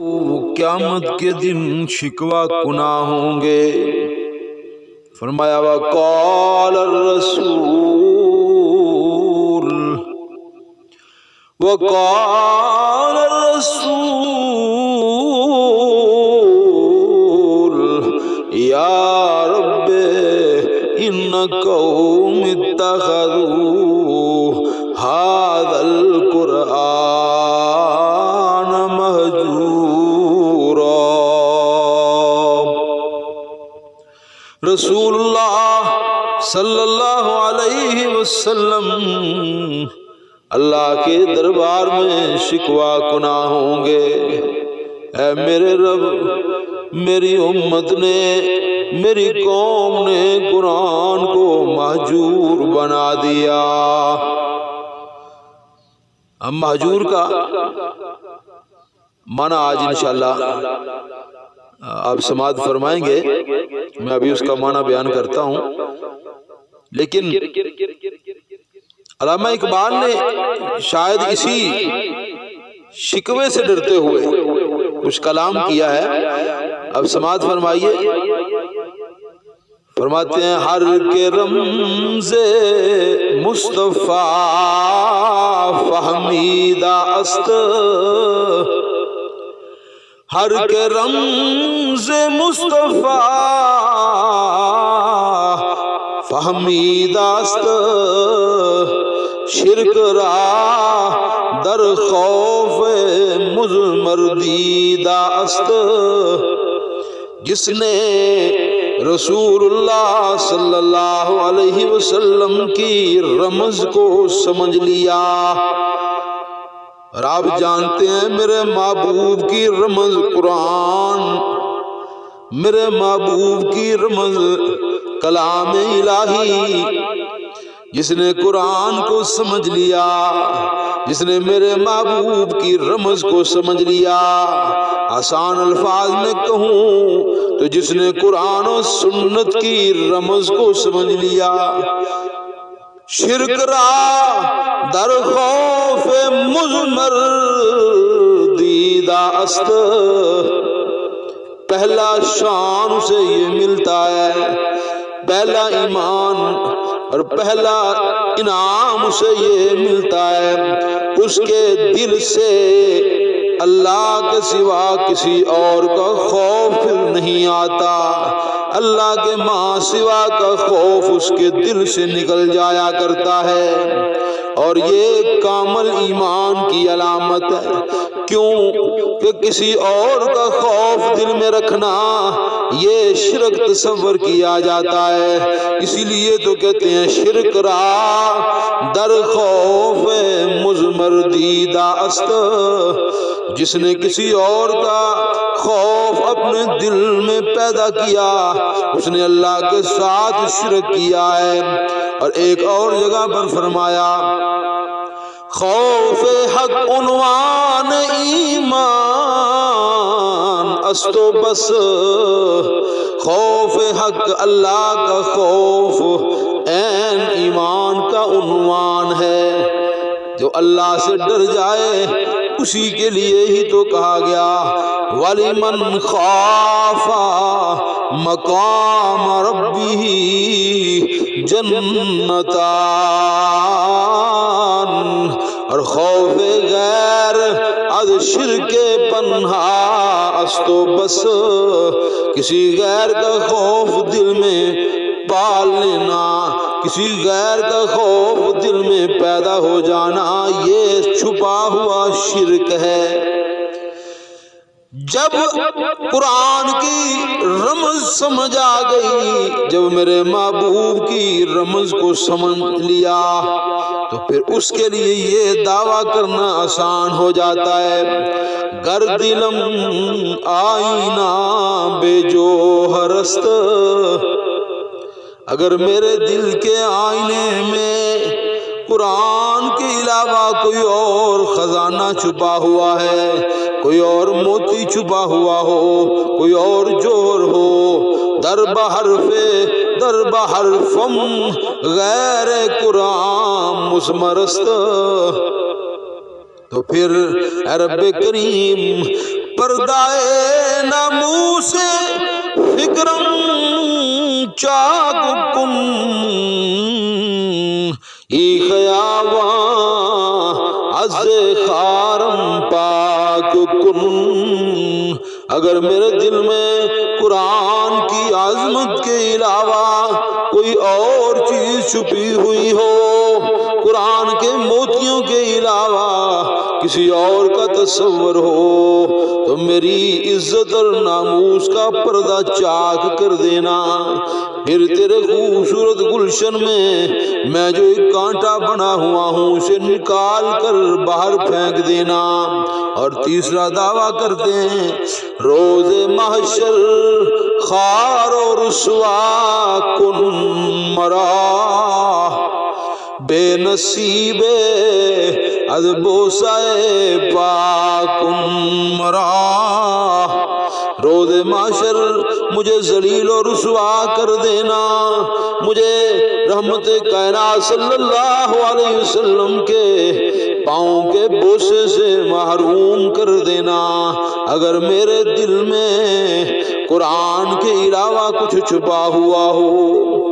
قیامت کے دن شکوہ کنا ہوں گے۔ فرمایا وقال الرسول یا رب ان قوم اتخذوا هذا القرآن مہجورا۔ رسول اللہ صلی اللہ علیہ وسلم اللہ کے دربار میں شکوہ کنا ہوں گے، اے میرے رب، میری امت نے، میری قوم نے قرآن کو مہجور بنا دیا۔ ہم مہجور کا معنی آج انشاءاللہ آپ سماعت فرمائیں گے، میں ابھی اس کا معنی بیان کرتا ہوں، لیکن علامہ اقبال نے شاید اسی شکوے سے ڈرتے ہوئے کچھ کلام کیا ہے، اب سماعت فرمائیے۔ فرماتے ہیں ہر کے رمز مصطفیٰ فہمیدہ است، ہر کے رمز مصطفیٰ فہمیدہ است، شرک را در خوف مضمر دیدہ است۔ جس نے رسول اللہ صلی اللہ علیہ وسلم کی رمز کو سمجھ لیا، اور آپ جانتے ہیں میرے محبوب کی رمز قرآن، میرے محبوب کی رمز کلام الہی۔ جس نے قرآن کو سمجھ لیا، جس نے میرے محبوب کی رمز کو سمجھ لیا، آسان الفاظ میں کہوں تو جس نے قرآن و سنت کی رمز کو سمجھ لیا، شرک را در خوف مضمر دیدہ است۔ پہلا شان اسے یہ ملتا ہے، پہلا ایمان اور پہلا انعام اسے یہ ملتا ہے، اس کے دل سے اللہ کے سوا کسی اور کا خوف پھر نہیں آتا، اللہ کے ماں سوا کا خوف اس کے دل سے نکل جایا کرتا ہے، اور یہ کامل ایمان کی علامت ہے۔ کیوں کہ کسی اور کا خوف دل میں رکھنا یہ شرک تصور کیا جاتا ہے، اسی لیے تو کہتے ہیں شرک را در خوف مضمر دیدہ است۔ جس نے کسی اور کا خوف اپنے دل میں پیدا کیا اس نے اللہ کے ساتھ شرک کیا ہے۔ اور ایک اور جگہ پر فرمایا خوف حق عنوان ایمان است و بس، خوف حق اللہ کا خوف عین ایمان کا عنوان ہے۔ جو اللہ سے ڈر جائے اسی کے لیے ہی تو کہا گیا وَلِمَنْ خَافَ مَقَامَ رَبِّهِ جَنَّتَانِ، اور خوف غیر از شرک پنہا است و بس، کسی غیر کا خوف دل میں پال لینا، کسی غیر کا خوف دل میں پیدا ہو جانا یہ چھپا ہوا شرک ہے۔ جب قرآن کی رمز سمجھ آ گئی، جب میرے محبوب کی رمز کو سمجھ لیا تو پھر اس کے لیے یہ دعویٰ کرنا آسان ہو جاتا ہے گر دلم آئینہ بے جوہر است، اگر میرے دل کے آئینے میں قرآن کے علاوہ کوئی اور خزانہ چھپا ہوا ہے، کوئی اور موتی چھپا ہوا ہو، کوئی اور جوہر ہو، در بحرفم غیر قرآن مسمرست، تو پھر اے رب کریم پردائے ناموس فکرم چاک کن ای خیاواں از خارم پاک کن۔ اگر میرے دل میں قرآن کی عظمت کے علاوہ کوئی اور چیز چھپی ہوئی ہو، قرآن کے موتیوں کے علاوہ کسی اور کا تصور ہو، تو میری عزت اور ناموس کا پردہ چاک کر دینا، پھر تیرے خوبصورت گلشن میں جو ایک کانٹا بنا ہوا ہوں اسے نکال کر باہر پھینک دینا۔ اور تیسرا دعویٰ کرتے ہیں روز محشر خار و رسوا کن مرا، بے نصیب از بوسائے پاکن مرا۔ روز معاشر مجھے ذلیل و رسوا کر دینا، مجھے رحمت کائنات صلی اللہ علیہ وسلم کے پاؤں کے بوسے سے محروم کر دینا۔ اگر میرے دل میں قرآن کے علاوہ کچھ چھپا ہوا ہو،